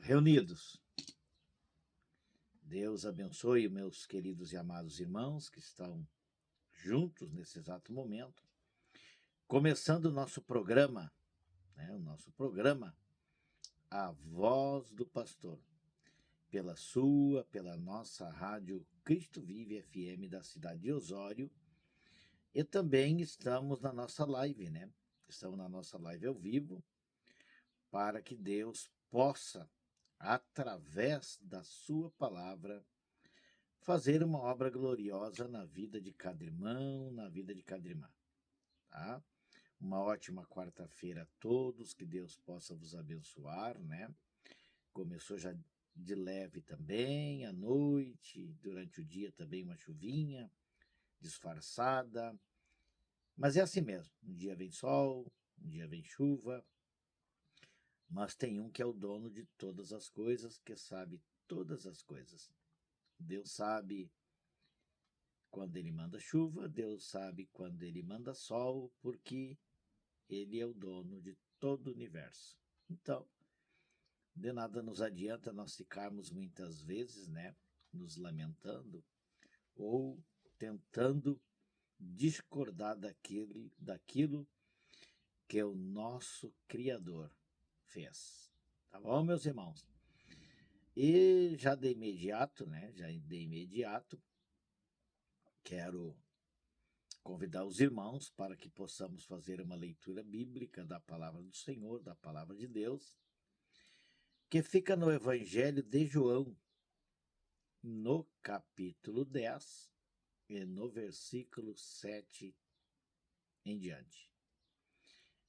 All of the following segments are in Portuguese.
reunidos. Deus abençoe meus queridos e amados irmãos que estão juntos nesse exato momento, começando o nosso programa, A Voz do Pastor, pela nossa rádio Cristo Vive FM da cidade de Osório, e também estamos na nossa live, Estamos na nossa live ao vivo, para que Deus possa, através da sua palavra, fazer uma obra gloriosa na vida de cada irmão, na vida de cada irmã, tá? Uma ótima quarta-feira a todos, que Deus possa vos abençoar, Começou já de leve também, à noite, durante o dia também uma chuvinha disfarçada, mas é assim mesmo, um dia vem sol, um dia vem chuva, mas tem um que é o dono de todas as coisas, que sabe todas as coisas. Deus sabe quando ele manda chuva, Deus sabe quando ele manda sol, porque ele é o dono de todo o universo. Então, de nada nos adianta nós ficarmos muitas vezes, nos lamentando ou tentando discordar daquilo que o nosso Criador fez. Tá bom, meus irmãos? E já de imediato, quero convidar os irmãos para que possamos fazer uma leitura bíblica da palavra do Senhor, da palavra de Deus, que fica no Evangelho de João, no capítulo 10 e no versículo 7 em diante.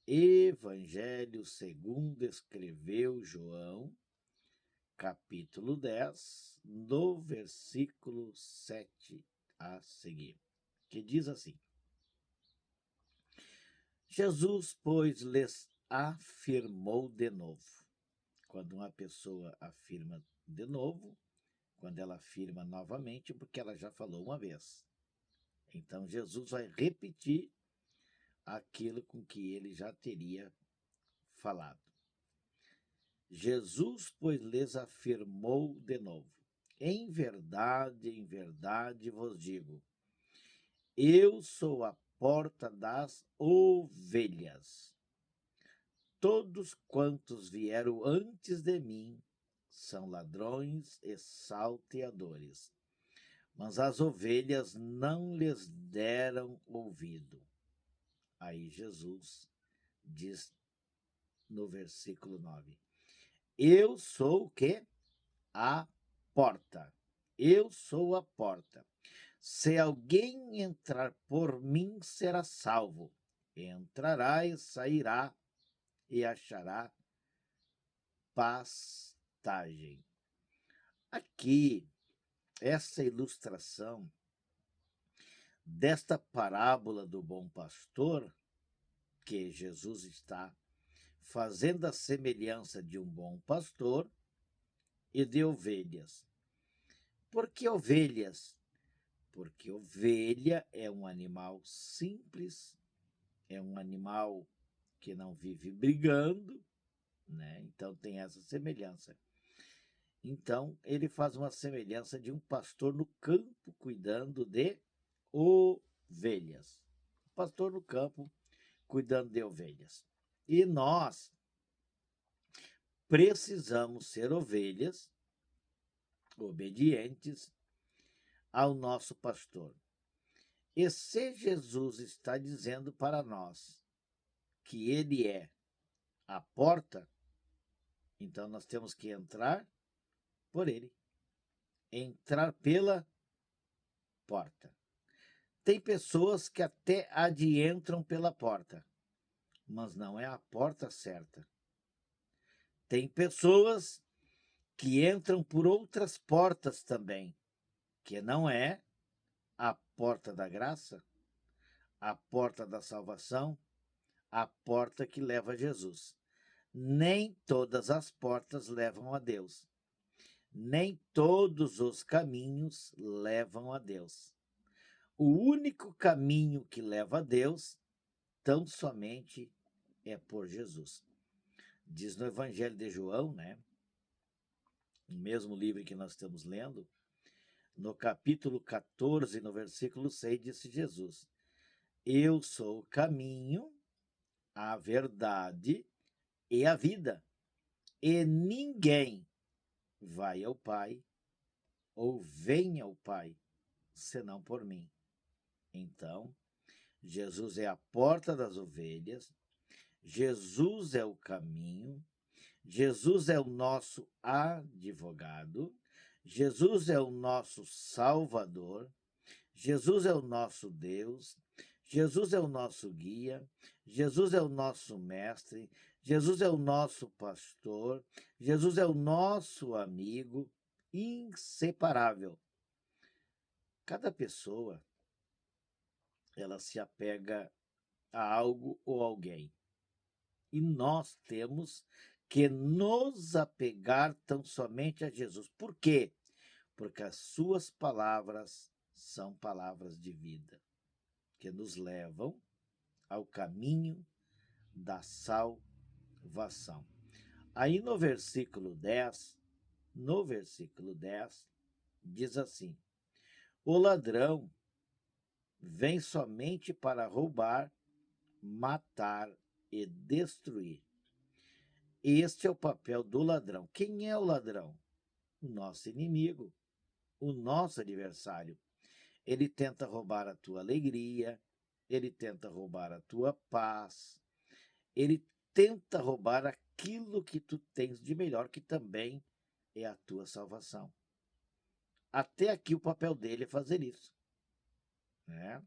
Evangelho segundo escreveu João, capítulo 10, no versículo 7 a seguir, que diz assim: Jesus, pois, lhes afirmou de novo. Quando uma pessoa afirma de novo, quando ela afirma novamente, porque ela já falou uma vez. Então, Jesus vai repetir aquilo com que ele já teria falado. Jesus, pois, lhes afirmou de novo: em verdade vos digo, eu sou a porta das ovelhas. Todos quantos vieram antes de mim são ladrões e salteadores, mas as ovelhas não lhes deram ouvido. Aí Jesus diz no versículo 9: eu sou o quê? A porta. Eu sou a porta. Se alguém entrar por mim, será salvo. Entrará e sairá e achará pastagem. Aqui, essa ilustração desta parábola do bom pastor, que Jesus está fazendo a semelhança de um bom pastor e de ovelhas. Por que ovelhas? Porque ovelha é um animal simples, é um animal que não vive brigando, Então tem essa semelhança. Então ele faz uma semelhança de um pastor no campo cuidando de ovelhas. Pastor no campo cuidando de ovelhas. E nós precisamos ser ovelhas obedientes ao nosso pastor. E se Jesus está dizendo para nós que ele é a porta, então nós temos que entrar por ele. Entrar pela porta. Tem pessoas que até adentram pela porta, mas não é a porta certa. Tem pessoas que entram por outras portas também, que não é a porta da graça, a porta da salvação, a porta que leva a Jesus. Nem todas as portas levam a Deus. Nem todos os caminhos levam a Deus. O único caminho que leva a Deus, tão somente, é por Jesus. Diz no Evangelho de João, no mesmo livro que nós estamos lendo, no capítulo 14, no versículo 6, disse Jesus: Eu sou o caminho, a verdade e a vida, e ninguém vai ao Pai ou vem ao Pai senão por mim. Então, Jesus é a porta das ovelhas, Jesus é o caminho, Jesus é o nosso advogado, Jesus é o nosso Salvador, Jesus é o nosso Deus, Jesus é o nosso guia, Jesus é o nosso mestre, Jesus é o nosso pastor, Jesus é o nosso amigo inseparável. Cada pessoa, ela se apega a algo ou alguém. E nós temos que nos apegar tão somente a Jesus. Por quê? Porque as suas palavras são palavras de vida, que nos levam ao caminho da salvação. Aí no versículo 10, diz assim: o ladrão vem somente para roubar, matar e destruir. Este é o papel do ladrão. Quem é o ladrão? O nosso inimigo, o nosso adversário. Ele tenta roubar a tua alegria, ele tenta roubar a tua paz, ele tenta roubar aquilo que tu tens de melhor, que também é a tua salvação. Até aqui o papel dele é fazer isso, né?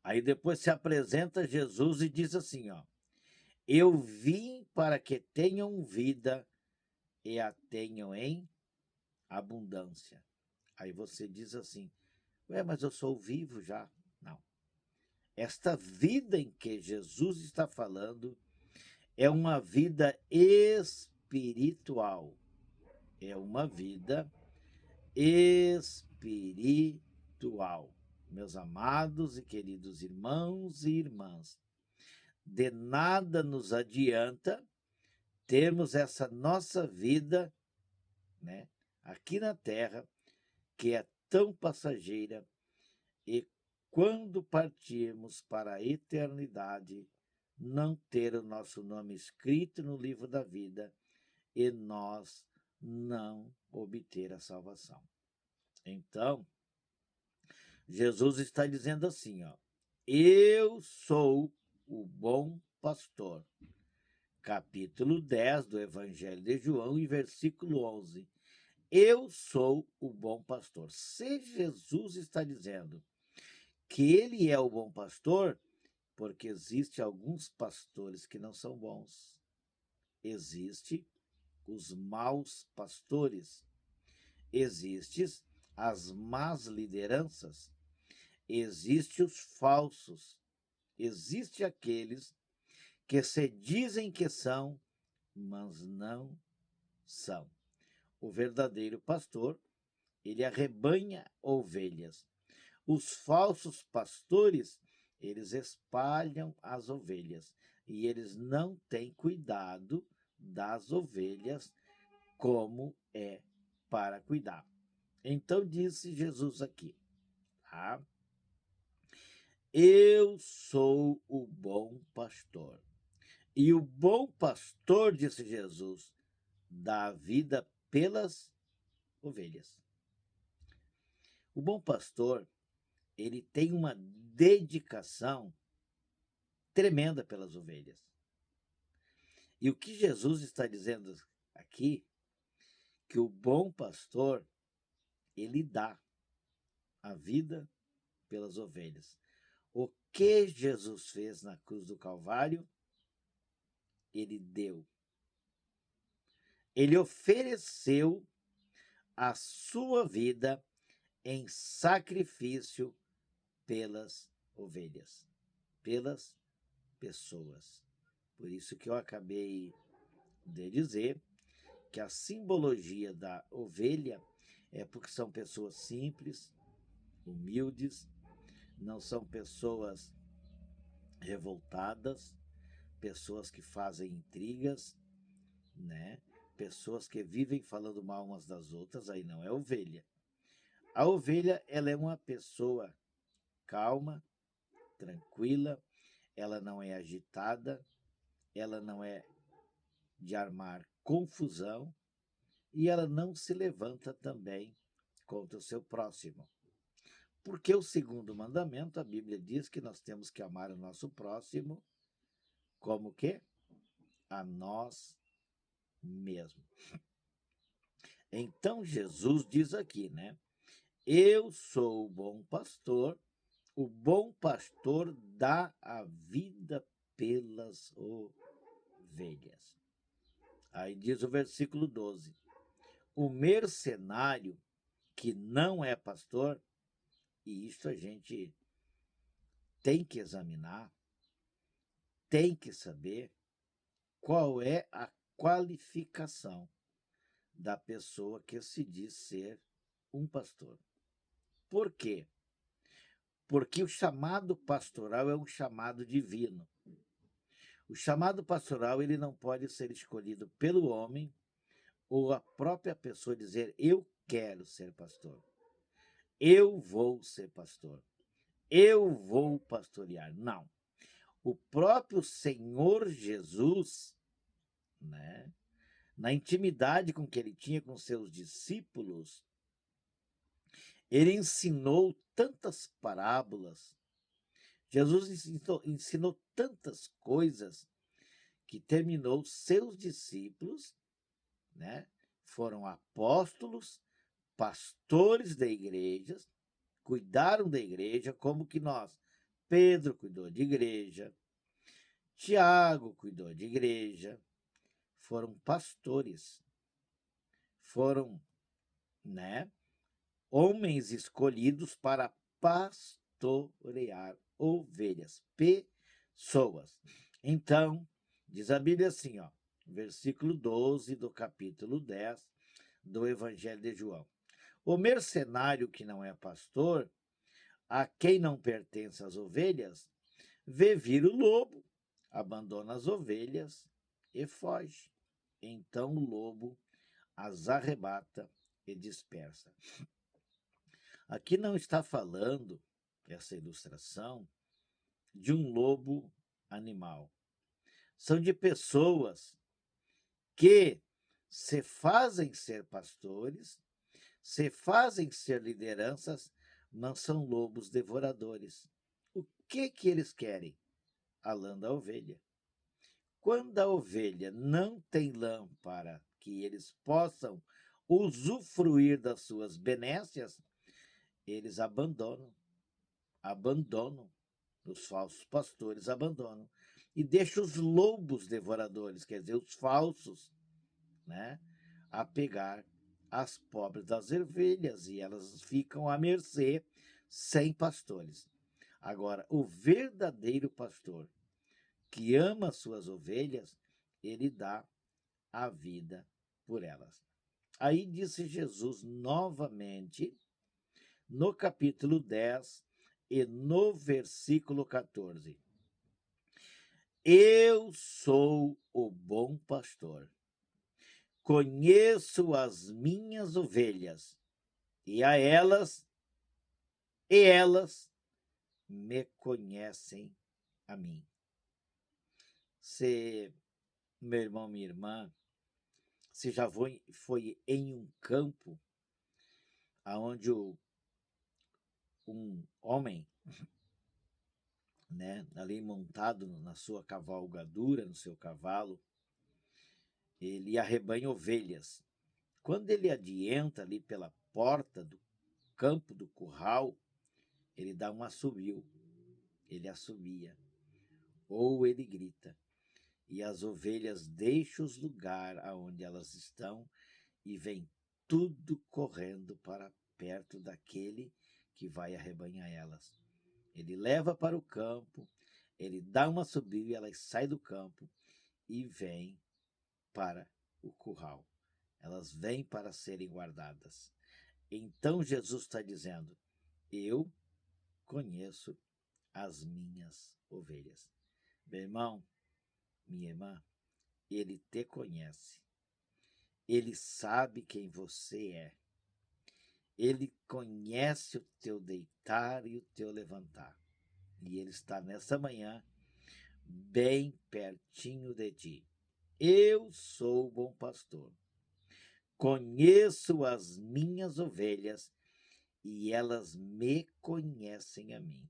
Aí depois se apresenta Jesus e diz assim, ó: eu vim para que tenham vida e a tenham em abundância. Aí você diz assim: ué, mas eu sou vivo já. Não. Esta vida em que Jesus está falando é uma vida espiritual. É uma vida espiritual. Meus amados e queridos irmãos e irmãs, de nada nos adianta termos essa nossa vida, né, aqui na Terra, que é tão passageira, e quando partirmos para a eternidade, não ter o nosso nome escrito no livro da vida e nós não obter a salvação. Então, Jesus está dizendo assim, ó: eu sou o bom pastor. Capítulo 10 do Evangelho de João, e versículo 11. Eu sou o bom pastor. Se Jesus está dizendo que ele é o bom pastor, porque existe alguns pastores que não são bons. Existem os maus pastores. Existem as más lideranças. Existem os falsos. Existem aqueles que se dizem que são, mas não são. O verdadeiro pastor, ele arrebanha ovelhas. Os falsos pastores, eles espalham as ovelhas e eles não têm cuidado das ovelhas como é para cuidar. Então disse Jesus aqui, tá? Eu sou o bom pastor. E o bom pastor, disse Jesus, dá a vida pelas ovelhas. O bom pastor, ele tem uma dedicação tremenda pelas ovelhas. E o que Jesus está dizendo aqui, que o bom pastor, ele dá a vida pelas ovelhas. O que Jesus fez na cruz do Calvário, ele deu. Ele ofereceu a sua vida em sacrifício pelas ovelhas, pelas pessoas. Por isso que eu acabei de dizer que a simbologia da ovelha é porque são pessoas simples, humildes, não são pessoas revoltadas, pessoas que fazem intrigas, né? pessoas que vivem falando mal umas das outras, aí não é ovelha. A ovelha, ela é uma pessoa calma, tranquila, ela não é agitada, ela não é de armar confusão e ela não se levanta também contra o seu próximo. Porque o segundo mandamento, a Bíblia diz que nós temos que amar o nosso próximo como que? A nós mesmos. Então Jesus diz aqui, né? Eu sou o bom pastor dá a vida pelas ovelhas. Aí diz o versículo 12: o mercenário que não é pastor, e isso a gente tem que examinar, tem que saber qual é a qualificação da pessoa que se diz ser um pastor. Por quê? Porque o chamado pastoral é um chamado divino. O chamado pastoral ele não pode ser escolhido pelo homem ou a própria pessoa dizer eu quero ser pastor, eu vou ser pastor, eu vou pastorear. Não. O próprio Senhor Jesus, né, na intimidade com que ele tinha com seus discípulos, ele ensinou tantas parábolas, Jesus ensinou tantas coisas que terminou seus discípulos, né, foram apóstolos, pastores da igreja, cuidaram da igreja, como que nós. Pedro cuidou de igreja, Tiago cuidou de igreja, foram pastores, foram, né, homens escolhidos para pastorear ovelhas, pessoas. Então, diz a Bíblia assim, ó, versículo 12 do capítulo 10 do Evangelho de João. O mercenário que não é pastor, a quem não pertence as ovelhas, vê vir o lobo, abandona as ovelhas e foge. Então o lobo as arrebata e dispersa. Aqui não está falando, essa ilustração, de um lobo animal. São de pessoas que se fazem ser pastores, se fazem ser lideranças, mas são lobos devoradores. O que eles querem? A lã da ovelha. Quando a ovelha não tem lã para que eles possam usufruir das suas benécias, eles abandonam. Os falsos pastores abandonam. E deixam os lobos devoradores, quer dizer, os falsos, né, a pegar as pobres das ovelhas e elas ficam à mercê sem pastores. Agora, o verdadeiro pastor que ama as suas ovelhas, ele dá a vida por elas. Aí disse Jesus novamente, no capítulo 10 e no versículo 14: eu sou o bom pastor. Conheço as minhas ovelhas e elas me conhecem a mim. Se, meu irmão, minha irmã, se já foi em um campo onde um homem, né, ali montado na sua cavalgadura, no seu cavalo, ele arrebanha ovelhas. Quando ele adianta ali pela porta do campo do curral, ele dá um assobio, ele assobia, ou ele grita. E as ovelhas deixam os lugares aonde elas estão e vem tudo correndo para perto daquele que vai arrebanhar elas. Ele leva para o campo, ele dá uma subida e elas saem do campo e vêm para o curral. Elas vêm para serem guardadas. Então Jesus está dizendo, eu conheço as minhas ovelhas. Meu irmão, minha irmã, ele te conhece. Ele sabe quem você é. Ele conhece o teu deitar e o teu levantar. E Ele está nessa manhã bem pertinho de ti. Eu sou o bom pastor. Conheço as minhas ovelhas e elas me conhecem a mim.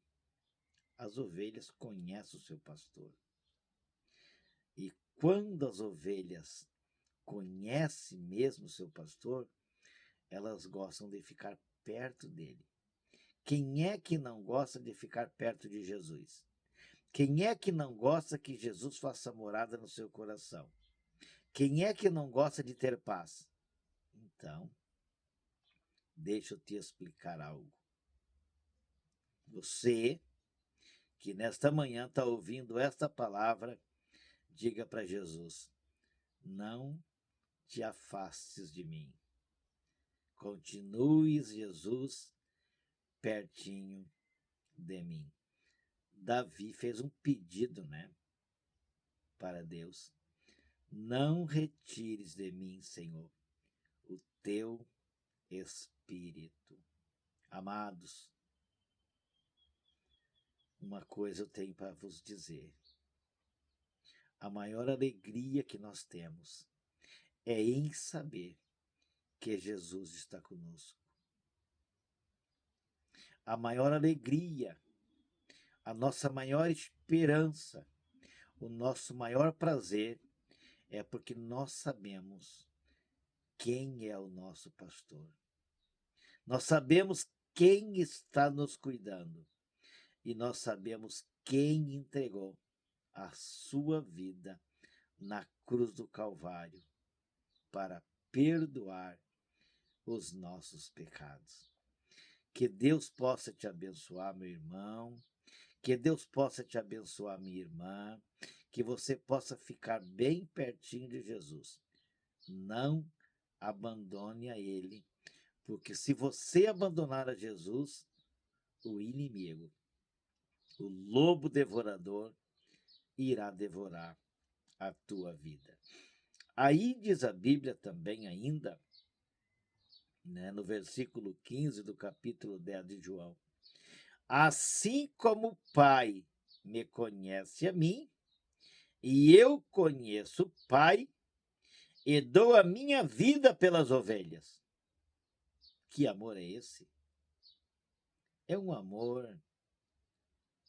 As ovelhas conhecem o seu pastor. E quando as ovelhas conhecem mesmo o seu pastor, elas gostam de ficar perto dele. Quem é que não gosta de ficar perto de Jesus? Quem é que não gosta que Jesus faça morada no seu coração? Quem é que não gosta de ter paz? Então, deixa eu te explicar algo. Você, que nesta manhã está ouvindo esta palavra, diga para Jesus: não te afastes de mim. Continue, Jesus, pertinho de mim. Davi fez um pedido, para Deus. Não retires de mim, Senhor, o teu Espírito. Amados, uma coisa eu tenho para vos dizer. A maior alegria que nós temos é em saber que Jesus está conosco. A maior alegria, a nossa maior esperança, o nosso maior prazer é porque nós sabemos quem é o nosso pastor. Nós sabemos quem está nos cuidando e nós sabemos quem entregou a sua vida na cruz do Calvário para perdoar os nossos pecados. Que Deus possa te abençoar, meu irmão. Que Deus possa te abençoar, minha irmã. Que você possa ficar bem pertinho de Jesus. Não abandone a Ele, porque se você abandonar a Jesus, o inimigo, o lobo devorador, irá devorar a tua vida. Aí diz a Bíblia também ainda, no versículo 15 do capítulo 10 de João: assim como o Pai me conhece a mim, e eu conheço o Pai, e dou a minha vida pelas ovelhas. Que amor é esse? É um amor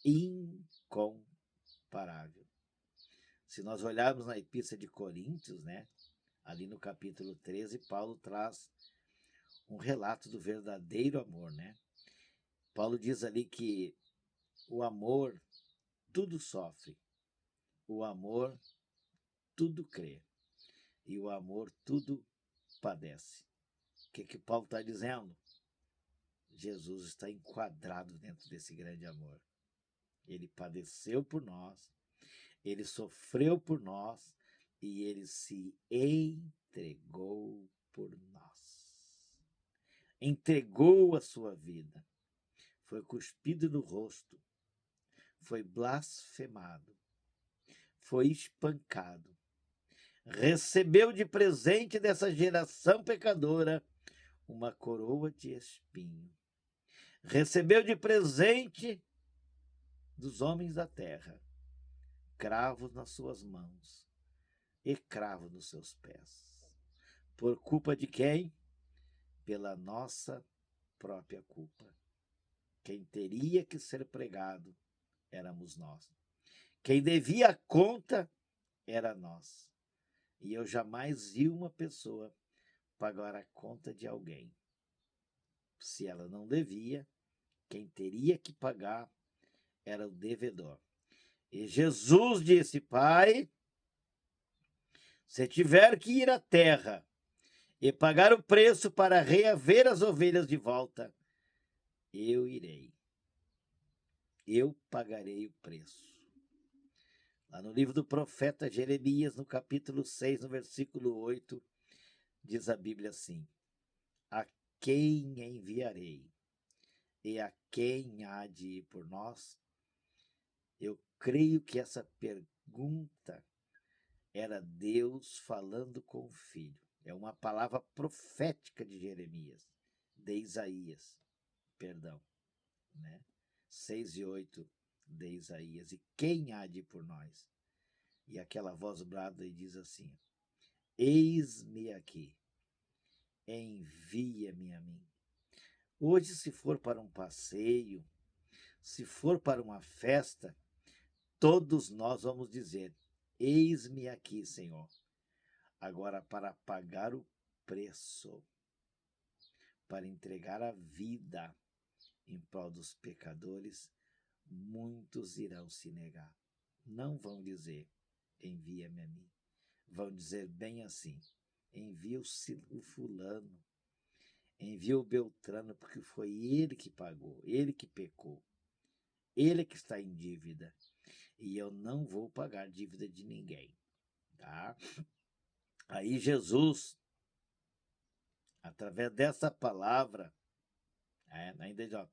incomparável. Se nós olharmos na Epístola de Coríntios, ali no capítulo 13, Paulo traz um relato do verdadeiro amor, Paulo diz ali que o amor tudo sofre, o amor tudo crê e o amor tudo padece. O que Paulo está dizendo? Jesus está enquadrado dentro desse grande amor. Ele padeceu por nós, ele sofreu por nós e ele se entregou por nós. Entregou a sua vida. Foi cuspido no rosto, foi blasfemado, foi espancado, recebeu de presente dessa geração pecadora uma coroa de espinho, recebeu de presente dos homens da terra cravos nas suas mãos e cravos nos seus pés. Por culpa de quem? Pela nossa própria culpa. Quem teria que ser pregado éramos nós. Quem devia a conta era nós. E eu jamais vi uma pessoa pagar a conta de alguém. Se ela não devia, quem teria que pagar era o devedor. E Jesus disse: Pai, se tiver que ir à terra e pagar o preço para reaver as ovelhas de volta, eu irei. Eu pagarei o preço. Lá no livro do profeta Jeremias, no capítulo 6, no versículo 8, diz a Bíblia assim: a quem enviarei? E a quem há de ir por nós? Eu creio que essa pergunta era Deus falando com o Filho. É uma palavra profética de Jeremias, de Isaías, perdão, né? 6 e 8 de Isaías. E quem há de ir por nós? E aquela voz brada e diz assim: eis-me aqui, envia-me a mim. Hoje, se for para um passeio, se for para uma festa, todos nós vamos dizer: eis-me aqui, Senhor. Agora, para pagar o preço, para entregar a vida em prol dos pecadores, muitos irão se negar. Não vão dizer: envia-me a mim. Vão dizer bem assim: envia o fulano, envia o Beltrano, porque foi ele que pagou, ele que pecou, ele que está em dívida. E eu não vou pagar dívida de ninguém, tá? Aí Jesus, através dessa palavra, ainda ó,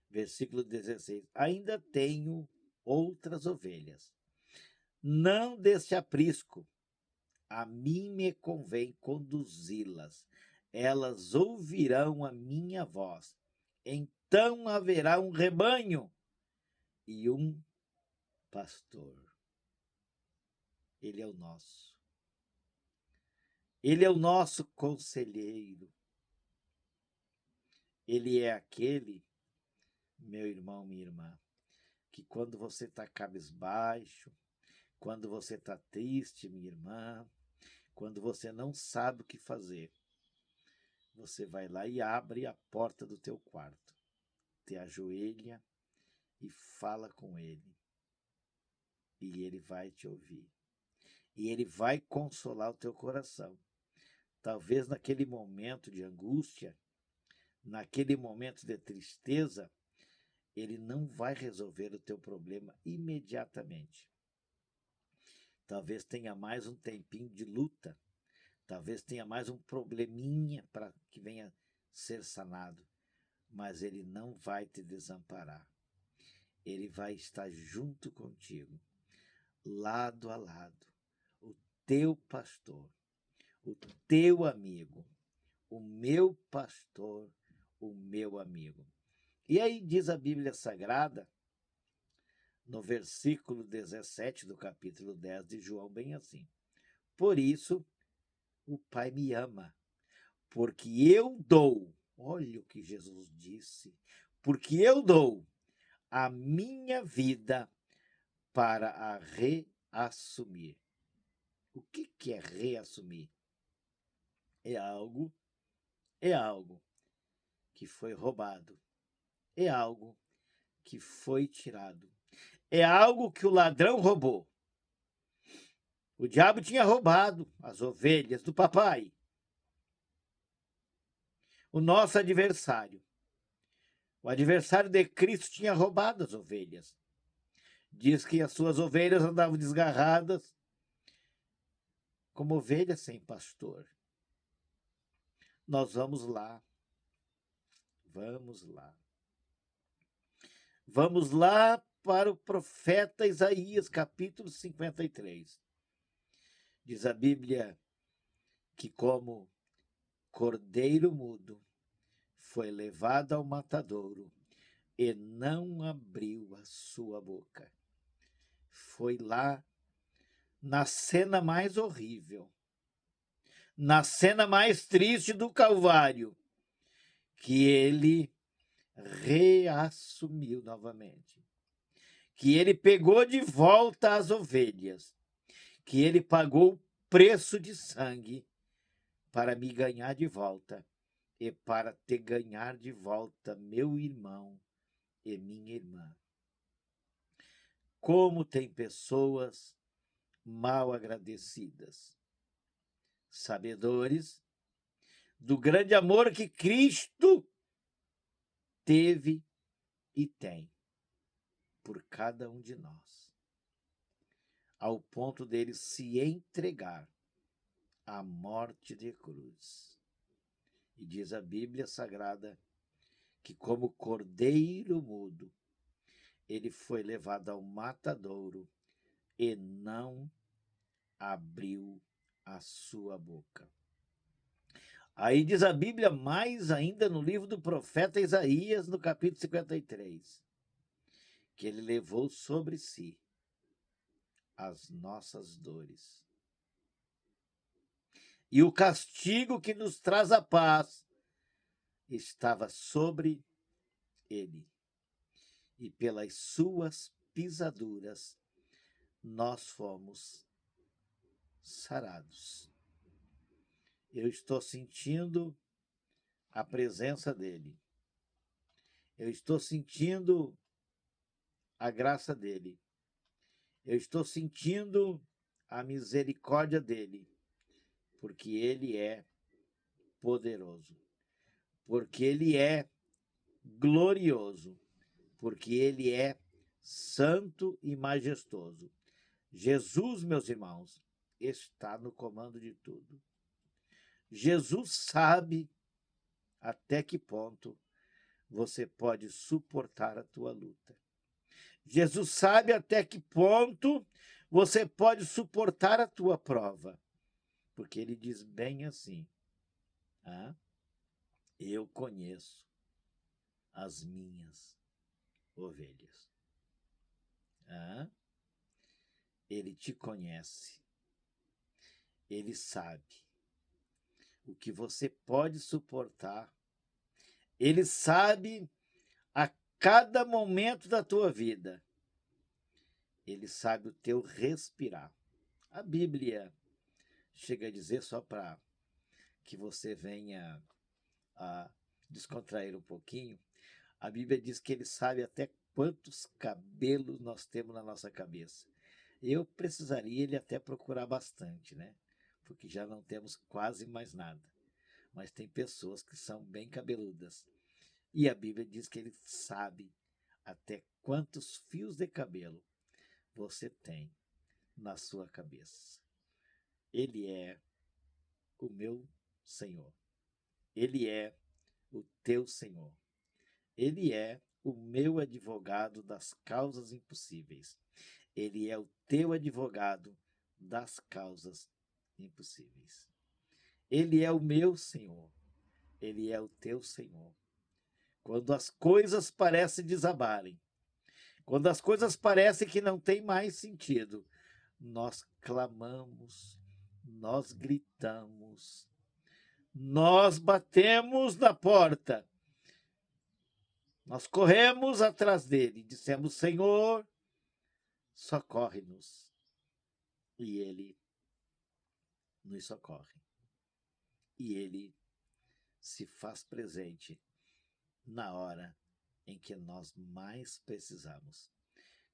versículo 16, ainda tenho outras ovelhas, não deste aprisco, a mim me convém conduzi-las, elas ouvirão a minha voz, então haverá um rebanho e um pastor. Ele é o nosso. Ele é o nosso conselheiro. Ele é aquele, meu irmão, minha irmã, que quando você está cabisbaixo, quando você está triste, minha irmã, quando você não sabe o que fazer, você vai lá e abre a porta do teu quarto, te ajoelha e fala com ele. E ele vai te ouvir. E ele vai consolar o teu coração. Talvez naquele momento de angústia, naquele momento de tristeza, ele não vai resolver o teu problema imediatamente. Talvez tenha mais um tempinho de luta. Talvez tenha mais um probleminha para que venha ser sanado. Mas ele não vai te desamparar. Ele vai estar junto contigo, lado a lado, o teu pastor, o teu amigo, o meu pastor, o meu amigo. E aí diz a Bíblia Sagrada, no versículo 17 do capítulo 10 de João, bem assim: por isso o Pai me ama, porque eu dou, olha o que Jesus disse, porque eu dou a minha vida para a reassumir. O que é reassumir? É algo que foi roubado, é algo que foi tirado, é algo que o ladrão roubou. O diabo tinha roubado as ovelhas do papai, o nosso adversário. O adversário de Cristo tinha roubado as ovelhas. Diz que as suas ovelhas andavam desgarradas, como ovelhas sem pastor. Nós vamos lá. Vamos lá. Vamos lá para o profeta Isaías, capítulo 53. Diz a Bíblia que como cordeiro mudo foi levado ao matadouro e não abriu a sua boca. Foi lá na cena mais horrível, na cena mais triste do Calvário, que ele reassumiu novamente, que ele pegou de volta as ovelhas, que ele pagou o preço de sangue para me ganhar de volta e para te ganhar de volta, meu irmão e minha irmã. Como tem pessoas mal agradecidas, sabedores do grande amor que Cristo teve e tem por cada um de nós, ao ponto dele se entregar à morte de cruz. E diz a Bíblia Sagrada que como cordeiro mudo, ele foi levado ao matadouro e não abriu a sua boca. Aí diz a Bíblia, mais ainda no livro do profeta Isaías, no capítulo 53, que ele levou sobre si as nossas dores. E o castigo que nos traz a paz estava sobre ele. E pelas suas pisaduras nós fomos sarados. Eu estou sentindo a presença dele. Eu estou sentindo a graça dele. Eu estou sentindo a misericórdia dele, porque ele é poderoso, porque ele é glorioso, porque ele é santo e majestoso. Jesus, meus irmãos, está no comando de tudo. Jesus sabe até que ponto você pode suportar a tua luta. Jesus sabe até que ponto você pode suportar a tua prova. Porque ele diz bem assim, eu conheço as minhas ovelhas. Ele te conhece. Ele sabe o que você pode suportar. Ele sabe a cada momento da tua vida. Ele sabe o teu respirar. A Bíblia chega a dizer, só para que você venha a descontrair um pouquinho, a Bíblia diz que ele sabe até quantos cabelos nós temos na nossa cabeça. Eu precisaria ele até procurar bastante, né? Porque já não temos quase mais nada. Mas tem pessoas que são bem cabeludas. E a Bíblia diz que ele sabe até quantos fios de cabelo você tem na sua cabeça. Ele é o meu Senhor. Ele é o teu Senhor. Ele é o meu advogado das causas impossíveis. Ele é o teu advogado das causas impossíveis. Ele é o meu Senhor. Ele é o teu Senhor. Quando as coisas parecem desabarem, quando as coisas parecem que não tem mais sentido, nós clamamos, nós gritamos, nós batemos na porta, nós corremos atrás dele, dissemos, Senhor, socorre-nos. E ele nos socorre. E ele se faz presente na hora em que nós mais precisamos.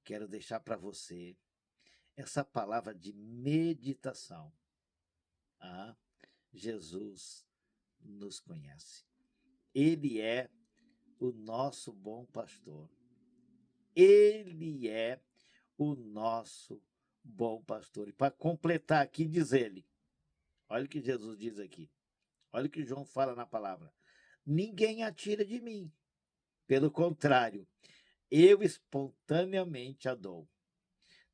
Quero deixar para você essa palavra de meditação. Jesus nos conhece. Ele é o nosso bom pastor. Ele é o nosso bom pastor. E para completar aqui, diz ele, olha o que Jesus diz aqui, olha o que João fala na palavra, ninguém atira de mim, pelo contrário, eu espontaneamente a dou.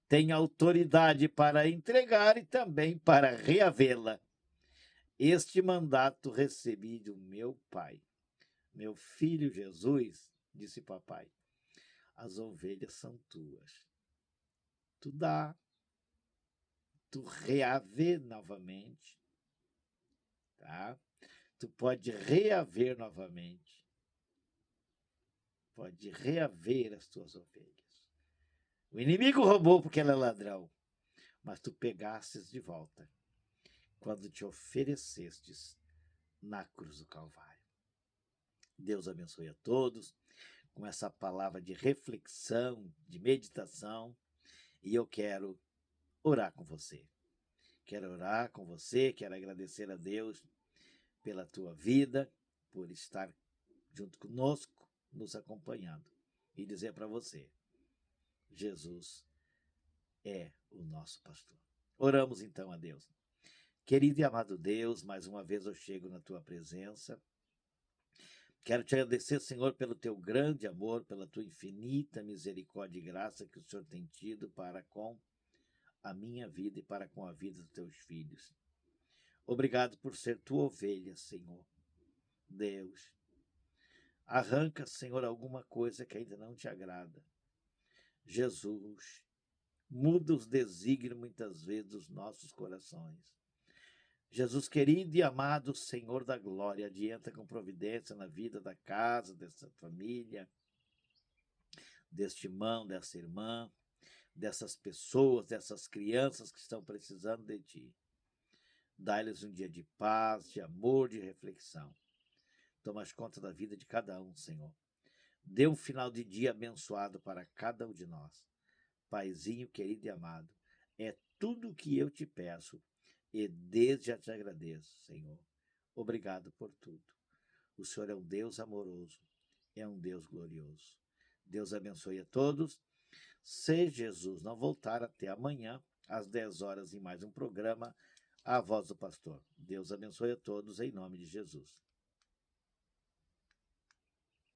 Tenho autoridade para entregar e também para reavê-la. Este mandato recebi do meu Pai. Meu filho Jesus, disse papai, as ovelhas são tuas. Tu dá, tu reaver novamente, tá? Tu pode reaver novamente. Pode reaver as tuas ovelhas. O inimigo roubou porque ele é ladrão, mas tu pegastes de volta quando te oferecestes na cruz do Calvário. Deus abençoe a todos com essa palavra de reflexão, de meditação, e eu quero orar com você. Quero orar com você, quero agradecer a Deus pela tua vida, por estar junto conosco, nos acompanhando, e dizer para você, Jesus é o nosso pastor. Oramos então a Deus. Querido e amado Deus, mais uma vez eu chego na tua presença. Quero te agradecer, Senhor, pelo teu grande amor, pela tua infinita misericórdia e graça que o Senhor tem tido para com a minha vida e para com a vida dos teus filhos. Obrigado por ser tua ovelha, Senhor. Deus, arranca, Senhor, alguma coisa que ainda não te agrada. Jesus, muda os desígnios muitas vezes dos nossos corações. Jesus querido e amado Senhor da glória, adianta com providência na vida da casa, dessa família, deste irmão, dessa irmã, dessas pessoas, dessas crianças que estão precisando de Ti. Dá-lhes um dia de paz, de amor, de reflexão. Tomas conta da vida de cada um, Senhor. Dê um final de dia abençoado para cada um de nós. Paizinho querido e amado, é tudo o que eu te peço e desde já te agradeço, Senhor. Obrigado por tudo. O Senhor é um Deus amoroso, é um Deus glorioso. Deus abençoe a todos. Se Jesus não voltar até amanhã, às 10 horas, em mais um programa, A Voz do Pastor. Deus abençoe a todos, em nome de Jesus.